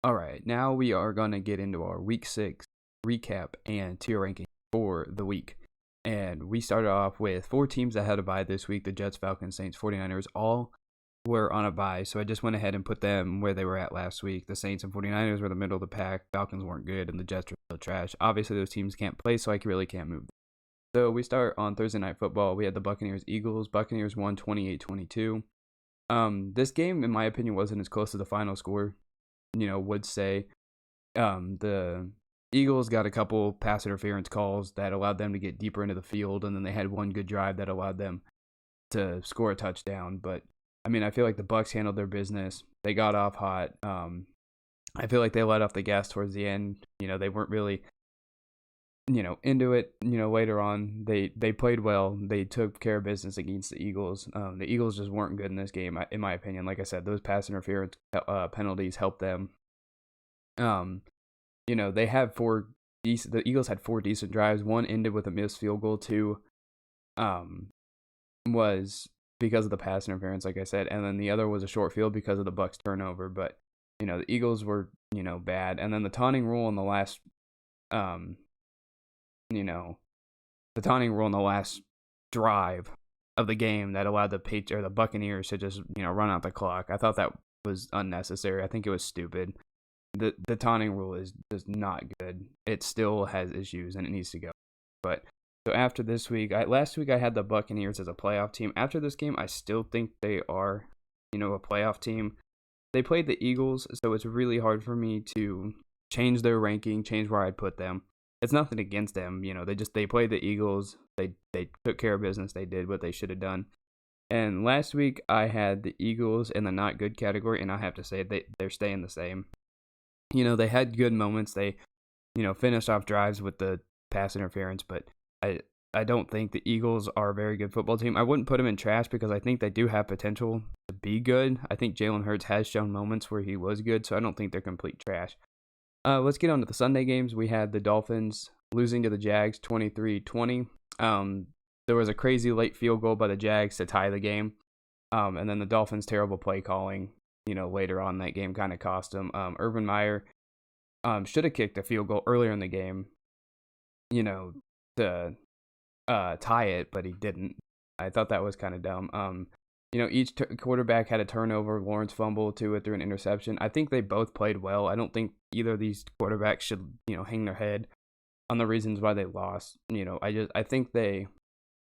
All right, now we are going to get into our week 6 recap and tier ranking for the week. And we started off with 4 teams that had a bye this week: the Jets, Falcons, Saints, 49ers. All were on a bye, so I just went ahead and put them where they were at last week. The Saints and 49ers were the middle of the pack. Falcons weren't good, and the Jets were still trash. Obviously, those teams can't play, so I really can't move them. So we start on Thursday Night Football. We had the Buccaneers-Eagles. Buccaneers won 28-22. This game, in my opinion, wasn't as close to the final score, would say. The Eagles got a couple pass interference calls that allowed them to get deeper into the field, and then they had one good drive that allowed them to score a touchdown. But I mean, I feel like the Bucs handled their business. They got off hot. I feel like they let off the gas towards the end. They weren't really, into it. Later on, they played well. They took care of business against the Eagles. The Eagles just weren't good in this game, in my opinion. Like I said, those pass interference penalties helped them. They had the Eagles had 4 decent drives. One ended with a missed field goal. 2 was because of the pass interference, like I said, and then the other was a short field because of the Bucs turnover. But the Eagles were bad, and then the taunting rule in the last drive of the game that allowed the Buccaneers to just run out the clock. I thought that was unnecessary. I think it was stupid. The taunting rule is just not good. It still has issues and it needs to go. But so after this week, last week I had the Buccaneers as a playoff team. After this game, I still think they are, a playoff team. They played the Eagles, so it's really hard for me to change their ranking, change where I'd put them. It's nothing against them, they played the Eagles. They took care of business. They did what they should have done. And last week I had the Eagles in the not good category, and I have to say they're staying the same. They had good moments. They, finished off drives with the pass interference, but I don't think the Eagles are a very good football team. I wouldn't put them in trash because I think they do have potential to be good. I think Jalen Hurts has shown moments where he was good, so I don't think they're complete trash. Let's get on to the Sunday games. We had the Dolphins losing to the Jags 23-20. There was a crazy late field goal by the Jags to tie the game. And then the Dolphins' terrible play calling, later on in that game kind of cost them. Urban Meyer should have kicked a field goal earlier in the game, to tie it, but he didn't. I thought that was kind of dumb. Each quarterback had a turnover. Lawrence fumbled to it through an interception. I think they both played well. I don't think either of these quarterbacks should, hang their head on the reasons why they lost. I think they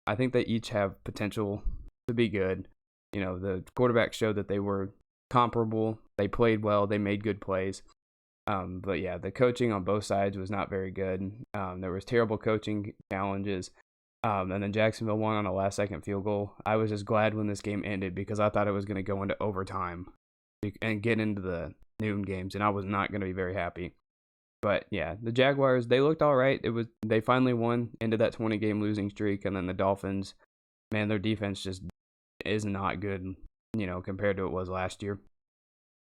each have potential to be good. The quarterbacks showed that they were comparable. They played well. They made good plays. But yeah, the coaching on both sides was not very good. There was terrible coaching challenges. And then Jacksonville won on a last-second field goal. I was just glad when this game ended because I thought it was going to go into overtime and get into the noon games, and I was not going to be very happy. But yeah, the Jaguars, they looked all right. They finally won, ended that 20-game losing streak, and then the Dolphins, man, their defense just is not good, compared to what it was last year.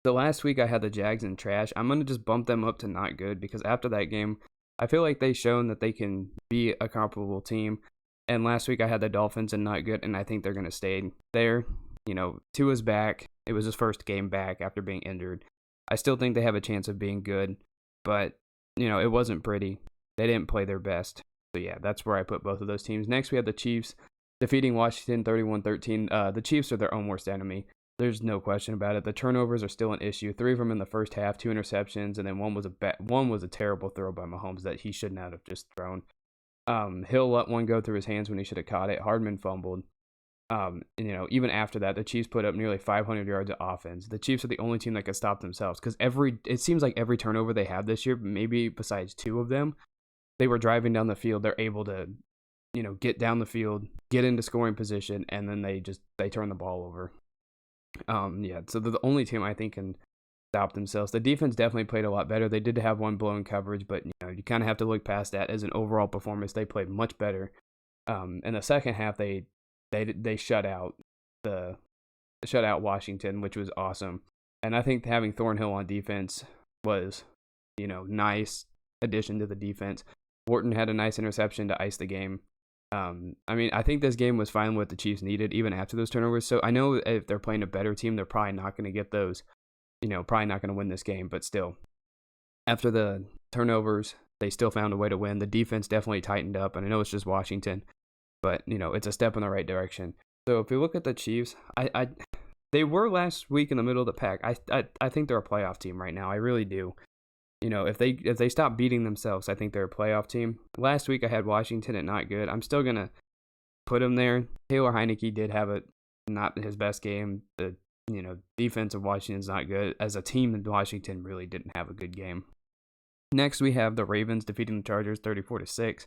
So last week I had the Jags in trash. I'm going to just bump them up to not good because after that game, I feel like they've shown that they can be a comparable team. And last week I had the Dolphins in not good, and I think they're going to stay there. Tua's back. It was his first game back after being injured. I still think they have a chance of being good, but, it wasn't pretty. They didn't play their best. So yeah, that's where I put both of those teams. Next, we had the Chiefs defeating Washington 31-13. The Chiefs are their own worst enemy. There's no question about it. The turnovers are still an issue. 3 of them in the first half, 2 interceptions, and then one was a terrible throw by Mahomes that he should not have just thrown. Hill let one go through his hands when he should have caught it. Hardman fumbled. Even after that, the Chiefs put up nearly 500 yards of offense. The Chiefs are the only team that can stop themselves because it seems like every turnover they have this year, maybe besides 2 of them, they were driving down the field. They're able to, get down the field, get into scoring position, and then they turn the ball over. So they're the only team I think can stop themselves. The defense definitely played a lot better. They did have one blown coverage, but you kind of have to look past that. As an overall performance, they played much better. In the second half, they shut out Washington, which was awesome. And I think having Thornhill on defense was, nice addition to the defense. Wharton had a nice interception to ice the game. I think this game was fine what the Chiefs needed, even after those turnovers. So I know if they're playing a better team, they're probably not going to get those, probably not going to win this game, but still, after the turnovers, they still found a way to win. The defense definitely tightened up, and I know it's just Washington, but it's a step in the right direction. So if you look at the Chiefs, they were last week in the middle of the pack. I think they're a playoff team right now. I really do. If they stop beating themselves, I think they're a playoff team. Last week I had Washington at not good. I'm still gonna put them there. Taylor Heineke did have not his best game. The defense of Washington's not good. As a team, Washington really didn't have a good game. Next, we have the Ravens defeating the Chargers 34-6.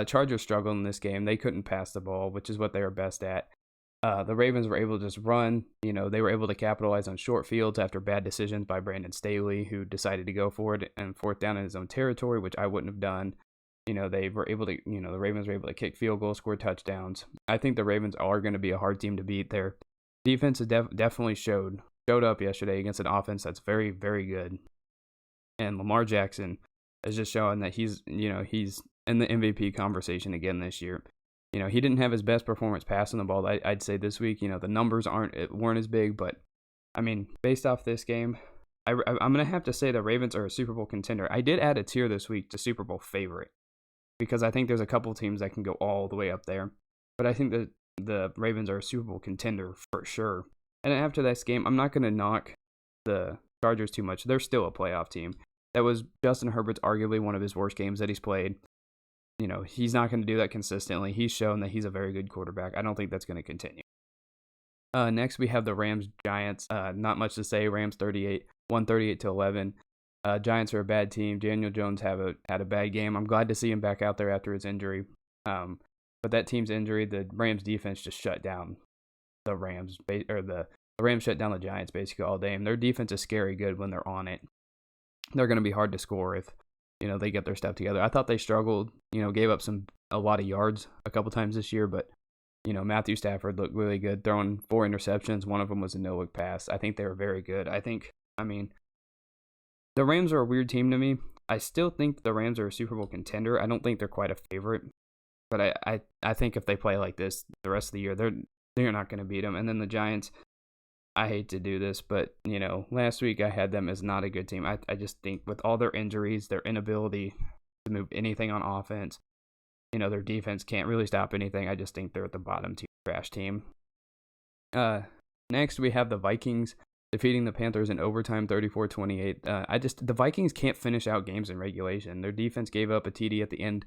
Chargers struggled in this game. They couldn't pass the ball, which is what they were best at. The Ravens were able to just run. They were able to capitalize on short fields after bad decisions by Brandon Staley, who decided to go for it and fourth down in his own territory, which I wouldn't have done. They were able to, the Ravens were able to kick field goals, score touchdowns. I think the Ravens are going to be a hard team to beat. Their defense has definitely showed up yesterday against an offense that's very, very good. And Lamar Jackson is just showing that he's in the MVP conversation again this year. He didn't have his best performance passing the ball, I'd say, this week. The numbers weren't as big, but I mean, based off this game, I'm gonna have to say the Ravens are a Super Bowl contender. I did add a tier this week to Super Bowl favorite because I think there's a couple teams that can go all the way up there, but I think that the Ravens are a Super Bowl contender for sure. And after this game, I'm not gonna knock the Chargers too much. They're still a playoff team. That was Justin Herbert's arguably one of his worst games that he's played. He's not going to do that consistently. He's shown that he's a very good quarterback. I don't think that's going to continue. Next, we have the Rams-Giants. Not much to say. Rams 138-11. Giants are a bad team. Daniel Jones had a bad game. I'm glad to see him back out there after his injury. But that team's injury, the Rams defense just shut down the Rams, the Rams shut down the Giants basically all day. And their defense is scary good when they're on it. They're going to be hard to score if they get their stuff together. I thought they struggled, gave up a lot of yards a couple times this year, but Matthew Stafford looked really good, throwing 4 interceptions. One of them was a no-look pass. I think they were very good. The Rams are a weird team to me. I still think the Rams are a Super Bowl contender. I don't think they're quite a favorite, but I think if they play like this the rest of the year, they're not going to beat them. And then the Giants, I hate to do this, but, last week I had them as not a good team. I just think with all their injuries, their inability to move anything on offense, their defense can't really stop anything. I just think they're at the bottom tier trash team. Next, we have the Vikings defeating the Panthers in overtime 34-28. The Vikings can't finish out games in regulation. Their defense gave up a TD at the end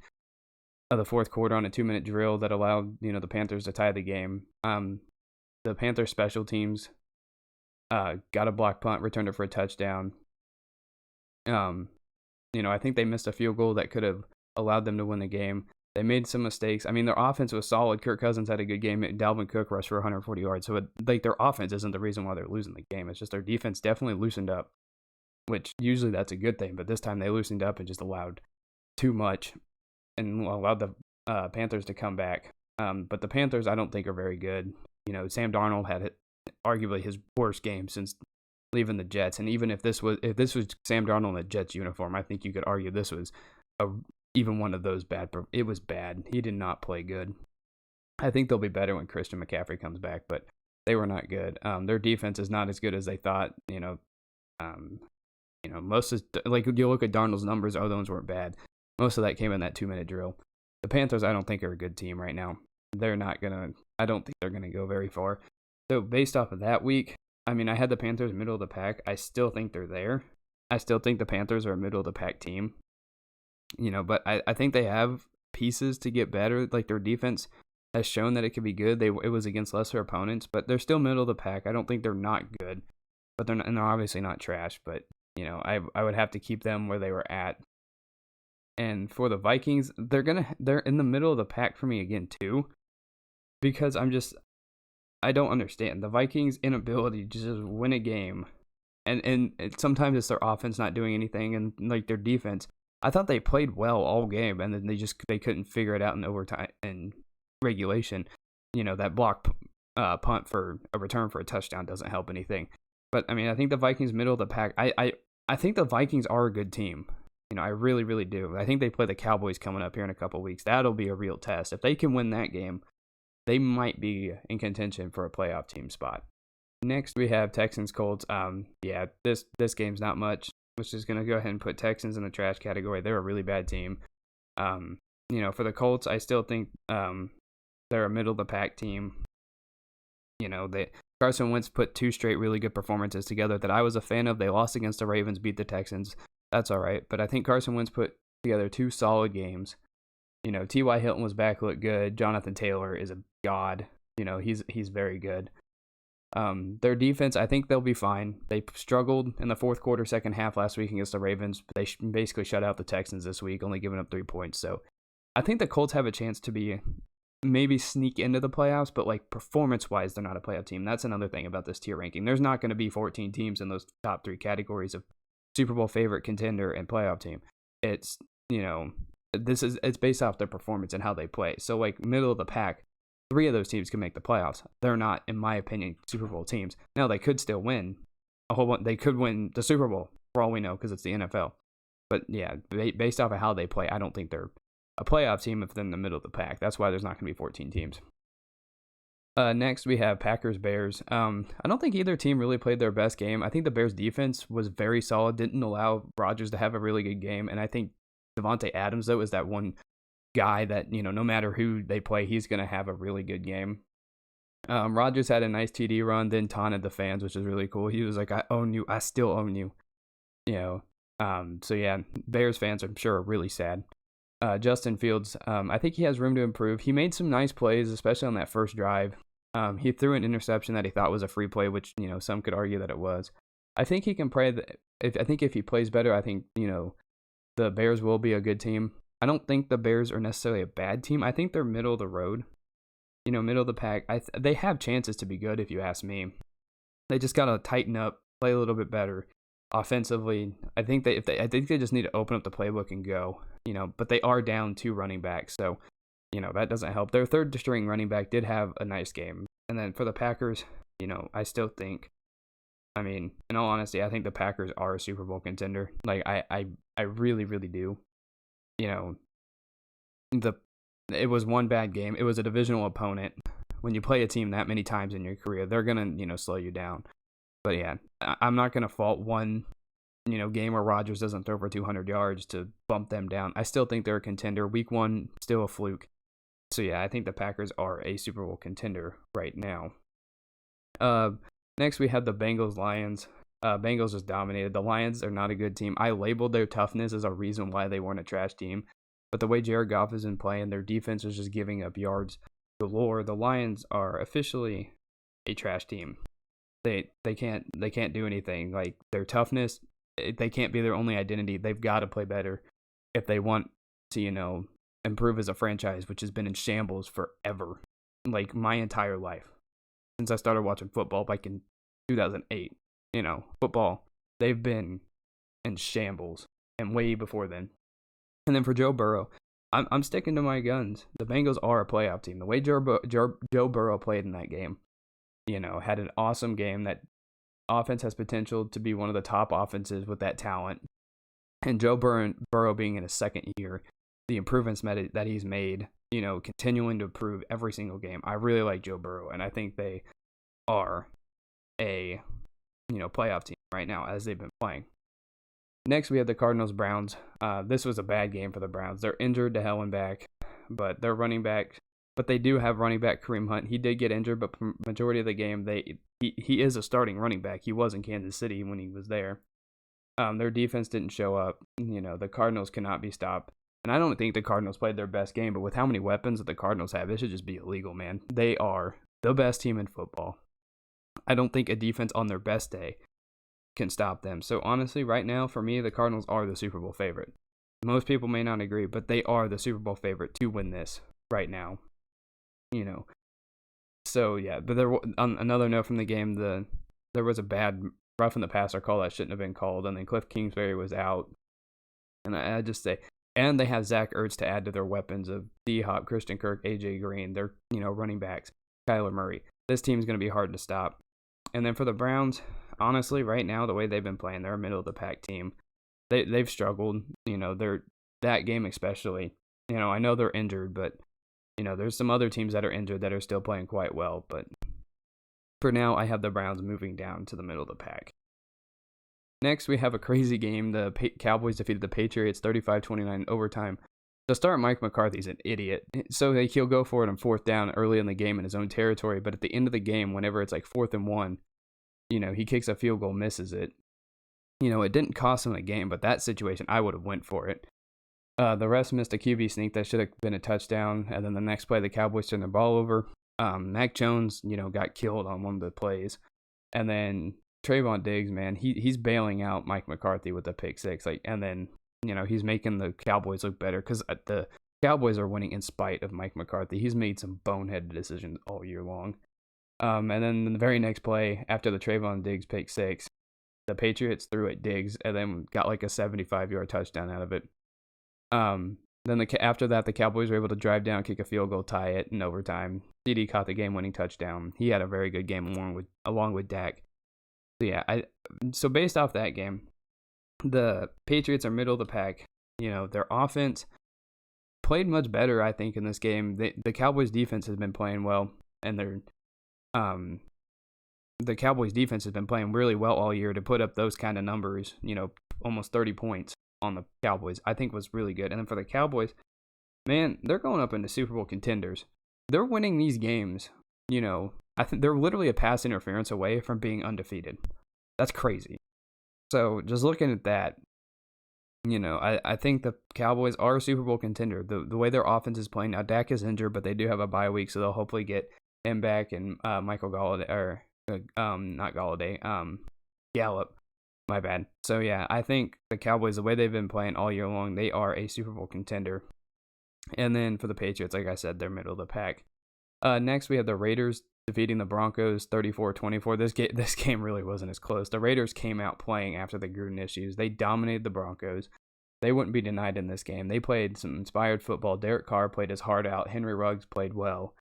of the fourth quarter on a 2-minute drill that allowed, the Panthers to tie the game. The Panthers special teams got a block punt, returned it for a touchdown. I think they missed a field goal that could have allowed them to win the game. They made some mistakes. Their offense was solid. Kirk Cousins had a good game. Dalvin Cook rushed for 140 yards. So, their offense isn't the reason why they're losing the game. It's just their defense definitely loosened up, which usually that's a good thing. But this time they loosened up and just allowed too much and allowed the Panthers to come back. But the Panthers, I don't think, are very good. Sam Darnold had arguably his worst game since leaving the Jets, and even if this was Sam Darnold in the Jets uniform, I think you could argue this was even one of those bad. It was bad. He did not play good. I think they'll be better when Christian McCaffrey comes back, but they were not good. Their defense is not as good as they thought. Most of, like, you look at Darnold's numbers, those weren't bad. Most of that came in that 2-minute drill. The Panthers, I don't think, are a good team right now. I don't think they're gonna go very far. So based off of that week, I had the Panthers middle of the pack. I still think they're there. I still think the Panthers are a middle of the pack team. But I think they have pieces to get better. Like, their defense has shown that it could be good. It was against lesser opponents, but they're still middle of the pack. I don't think they're not good, but they're obviously not trash. But I would have to keep them where they were at. And for the Vikings, they're in the middle of the pack for me again too, because I don't understand the Vikings' inability to just win a game, and sometimes it's their offense not doing anything, and like their defense. I thought they played well all game, and then they couldn't figure it out in overtime and regulation. That block punt for a return for a touchdown doesn't help anything. But I think the Vikings middle of the pack. I think the Vikings are a good team. I really, really do. I think they play the Cowboys coming up here in a couple weeks. That'll be a real test. If they can win that game, they might be in contention for a playoff team spot. Next, we have Texans Colts. This game's not much which is going to go ahead and put Texans in the trash category. They're a really bad team. For the Colts, I still think they're a middle of the pack team. Carson Wentz put 2 straight really good performances together that I was a fan of. They lost against the Ravens, beat the Texans. That's all right. But I think Carson Wentz put together 2 solid games. T.Y. Hilton was back, looked good. Jonathan Taylor is a god. He's very good. Their defense, I think they'll be fine. They struggled in the fourth quarter, second half last week against the Ravens. But they basically shut out the Texans this week, only giving up 3 points. So I think the Colts have a chance to be maybe sneak into the playoffs, but like performance-wise, they're not a playoff team. That's another thing about this tier ranking. There's not going to be 14 teams in those top 3 categories of Super Bowl favorite, contender, and playoff team. It's it's based off their performance and how they play. So like middle of the pack, 3 of those teams can make the playoffs. They're not, in my opinion, Super Bowl teams. Now they could still win a whole bunch. They could win the Super Bowl for all we know because it's the NFL. But yeah, based off of how they play, I don't think they're a playoff team if they're in the middle of the pack. That's why there's not going to be 14 teams. Next, we have Packers-Bears. I don't think either team really played their best game. I think the Bears' defense was very solid, didn't allow Rodgers to have a really good game. And I think Devontae Adams, though, is that one guy that, no matter who they play, he's going to have a really good game. Rodgers had a nice TD run, then taunted the fans, which is really cool. He was like, I own you. I still own you. So yeah, Bears fans, I'm sure, are really sad. Justin Fields, I think he has room to improve. He made some nice plays, especially on that first drive. He threw an interception that he thought was a free play, which, some could argue that it was. I think he can play. I think if he plays better, I think, the Bears will be a good team. I don't think the Bears are necessarily a bad team. I think they're middle of the road, middle of the pack. They have chances to be good, if you ask me. They just got to tighten up, play a little bit better. Offensively, I think they just need to open up the playbook and go, but they are down 2 running backs, so that doesn't help. Their third string running back did have a nice game. And then for the Packers, I still think, in all honesty, I think the Packers are a Super Bowl contender. Like I really, really do. It was one bad game. It was a divisional opponent. When you play a team that many times in your career, they're gonna slow you down. But yeah, I'm not going to fault one, game where Rodgers doesn't throw for 200 yards to bump them down. I still think they're a contender. Week 1, still a fluke. So yeah, I think the Packers are a Super Bowl contender right now. Next, we have the Bengals Lions. Bengals just dominated. The Lions are not a good team. I labeled their toughness as a reason why they weren't a trash team. But the way Jared Goff has been playing, their defense is just giving up yards galore. The Lions are officially a trash team. They can't do anything. Like their toughness, they can't be their only identity. They've got to play better if they want to, improve as a franchise, which has been in shambles forever. Like my entire life. Since I started watching football back in 2008. Football, they've been in shambles. And way before then. And then for Joe Burrow, I'm sticking to my guns. The Bengals are a playoff team. The way Joe Burrow played in that game, had an awesome game. That offense has potential to be one of the top offenses with that talent. And Joe Burrow being in his second year, the improvements that he's made, continuing to improve every single game. I really like Joe Burrow, and I think they are a, playoff team right now as they've been playing. Next, we have the Cardinals Browns. This was a bad game for the Browns. They're injured to hell and back, but their running back. But they do have running back Kareem Hunt. He did get injured, but majority of the game, he is a starting running back. He was in Kansas City when he was there. Their defense didn't show up. The Cardinals cannot be stopped. And I don't think the Cardinals played their best game, but with how many weapons that the Cardinals have, it should just be illegal, man. They are the best team in football. I don't think a defense on their best day can stop them. So honestly, right now, for me, the Cardinals are the Super Bowl favorite. Most people may not agree, but they are the Super Bowl favorite to win this right now. So yeah, but on another note from the game, there was a bad roughing the passer call that shouldn't have been called, and then Cliff Kingsbury was out. And I just say, and they have Zach Ertz to add to their weapons of D-Hop, Christian Kirk, AJ Green, their running backs, Kyler Murray. This team's going to be hard to stop. And then for the Browns, honestly, right now the way they've been playing, they're a middle of the pack team. They've struggled. They're that game especially. I know they're injured, but there's some other teams that are injured that are still playing quite well. But for now, I have the Browns moving down to the middle of the pack. Next, we have a crazy game. The Cowboys defeated the Patriots 35-29 in overtime. To start, Mike McCarthy's an idiot. So like, he'll go for it on fourth down early in the game in his own territory, but at the end of the game, whenever it's like 4th and 1, he kicks a field goal, misses it. It didn't cost him a game, but that situation, I would have went for it. The refs missed a QB sneak that should have been a touchdown, and then the next play, the Cowboys turned the ball over. Mac Jones, got killed on one of the plays, and then Trayvon Diggs, man, he's bailing out Mike McCarthy with a pick six, and then he's making the Cowboys look better because the Cowboys are winning in spite of Mike McCarthy. He's made some boneheaded decisions all year long. And then in the very next play, after the Trayvon Diggs pick six, the Patriots threw at Diggs and then got like a 75-yard touchdown out of it. Then after that, the Cowboys were able to drive down, kick a field goal, tie it in overtime. CD caught the game-winning touchdown. He had a very good game along with Dak. So yeah, so based off that game, the Patriots are middle of the pack. Their offense played much better, I think, in this game. The Cowboys defense has been playing well, and the Cowboys defense has been playing really well all year to put up those kind of numbers. Almost 30 points on the Cowboys, I think was really good. And then for the Cowboys, man, they're going up into Super Bowl contenders. They're winning these games. I think they're literally a pass interference away from being undefeated. That's crazy. So just looking at that, I think the Cowboys are a Super Bowl contender. The way their offense is playing now, Dak is injured, but they do have a bye week, so they'll hopefully get him back and Michael Galladay, or not Galladay, Gallup. My bad. So yeah, I think the Cowboys, the way they've been playing all year long, they are a Super Bowl contender. And then for the Patriots, like I said, they're middle of the pack. Next, we have the Raiders defeating the Broncos 34-24. This game really wasn't as close. The Raiders came out playing after the Gruden issues. They dominated the Broncos. They wouldn't be denied in this game. They played some inspired football. Derek Carr played his heart out. Henry Ruggs played well.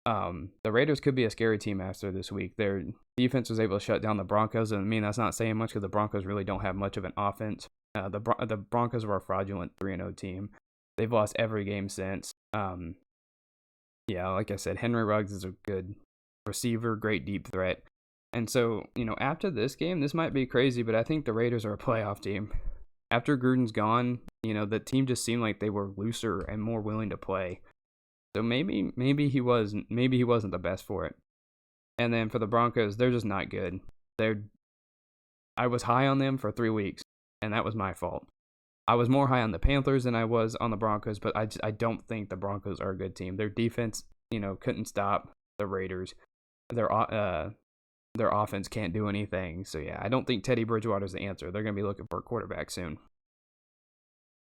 The Raiders could be a scary team after this week. Their defense was able to shut down the Broncos, and that's not saying much because the Broncos really don't have much of an offense. The Broncos were a fraudulent 3-0 team. They've lost every game since. Yeah, like I said, Henry Ruggs is a good receiver, great deep threat. And so, after this game, this might be crazy, but I think the Raiders are a playoff team. After Gruden's gone, the team just seemed like they were looser and more willing to play. So maybe he wasn't the best for it. And then for the Broncos, they're just not good. I was high on them for 3 weeks, and that was my fault. I was more high on the Panthers than I was on the Broncos, but I don't think the Broncos are a good team. Their defense, couldn't stop the Raiders. Their offense can't do anything. So yeah, I don't think Teddy Bridgewater's the answer. They're going to be looking for a quarterback soon.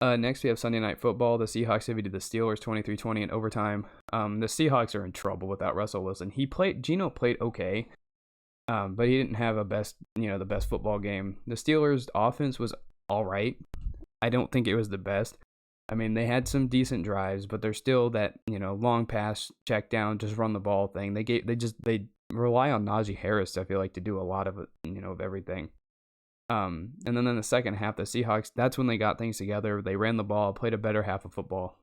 Next, we have Sunday Night Football. The Seahawks defeated the Steelers 23-20 in overtime. The Seahawks are in trouble without Russell Wilson. Geno played okay, but he didn't have the best football game. The Steelers' offense was all right. I don't think it was the best. They had some decent drives, but they're still that, long pass, check down, just run the ball thing. They rely on Najee Harris, I feel like, to do a lot of it, of everything. And then in the second half, the Seahawks, that's when they got things together. They ran the ball, played a better half of football,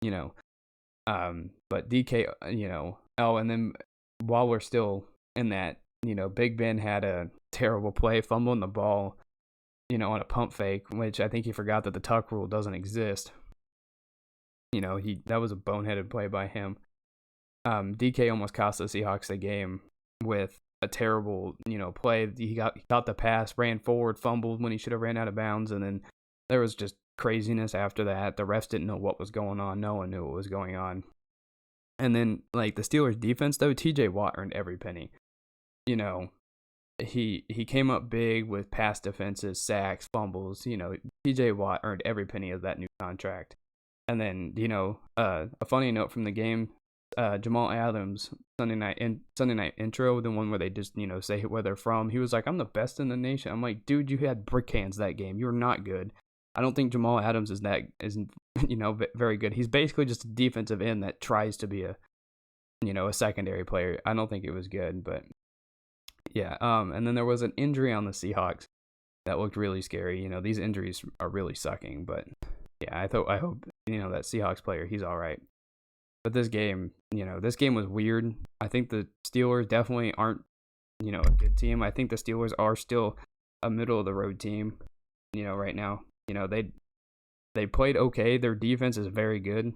but DK, and then while we're still in that, Big Ben had a terrible play, fumbling the ball, on a pump fake, which I think he forgot that the tuck rule doesn't exist. That was a boneheaded play by him. DK almost cost the Seahawks the game with a terrible, play. He got the pass, ran forward, fumbled when he should have ran out of bounds, and then there was just craziness after that. The refs didn't know what was going on. No one knew what was going on. And then, the Steelers' defense, though, T.J. Watt earned every penny. He came up big with pass defenses, sacks, fumbles. T.J. Watt earned every penny of that new contract. And then, a funny note from the game, Jamal Adams, Sunday night intro, the one where they just, say where they're from. He was like, "I'm the best in the nation." I'm like, dude, you had brick hands that game. You're not good. I don't think Jamal Adams is very good. He's basically just a defensive end that tries to be a secondary player. I don't think it was good, but yeah. And then there was an injury on the Seahawks that looked really scary. These injuries are really sucking, but yeah, I hope that Seahawks player, he's all right. But this game was weird. I think the Steelers definitely aren't, a good team. I think the Steelers are still a middle of the road team, right now. They played okay. Their defense is very good,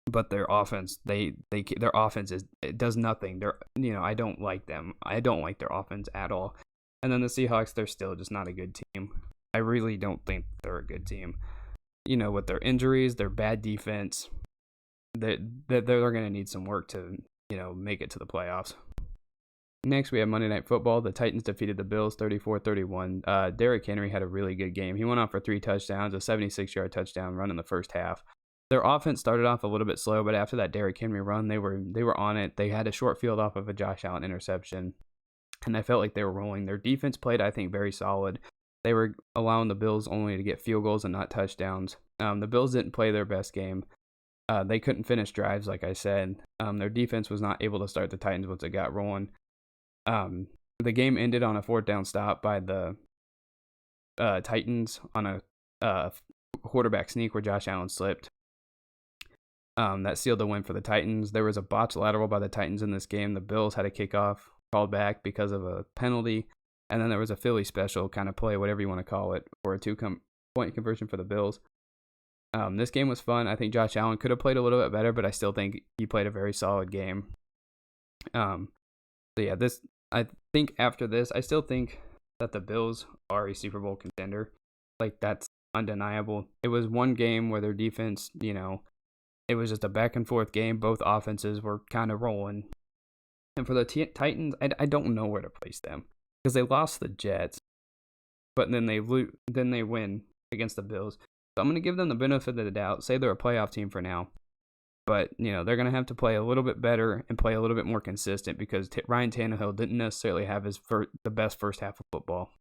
but their offense, their offense it does nothing. I don't like them. I don't like their offense at all. And then the Seahawks, they're still just not a good team. I really don't think they're a good team. With their injuries, their bad defense, they're going to need some work to, make it to the playoffs. Next, we have Monday Night Football. The Titans defeated the Bills 34-31. Derrick Henry had a really good game. He went off for 3 touchdowns, a 76-yard touchdown run in the first half. Their offense started off a little bit slow, but after that Derrick Henry run, they were on it. They had a short field off of a Josh Allen interception, and I felt like they were rolling. Their defense played, I think, very solid. They were allowing the Bills only to get field goals and not touchdowns. The Bills didn't play their best game. They couldn't finish drives, like I said. Their defense was not able to start the Titans once it got rolling. The game ended on a 4th down stop by the Titans on a quarterback sneak where Josh Allen slipped. That sealed the win for the Titans. There was a botched lateral by the Titans in this game. The Bills had a kickoff called back because of a penalty. And then there was a Philly special kind of play, whatever you want to call it, or a 2-point conversion for the Bills. This game was fun. I think Josh Allen could have played a little bit better, but I still think he played a very solid game. I think after this, I still think that the Bills are a Super Bowl contender. Like, that's undeniable. It was one game where their defense, it was just a back and forth game. Both offenses were kind of rolling. And for the Titans, I don't know where to place them because they lost the Jets, but then they win against the Bills. So I'm going to give them the benefit of the doubt. Say they're a playoff team for now. But, they're going to have to play a little bit better and play a little bit more consistent because Ryan Tannehill didn't necessarily have the best first half of football.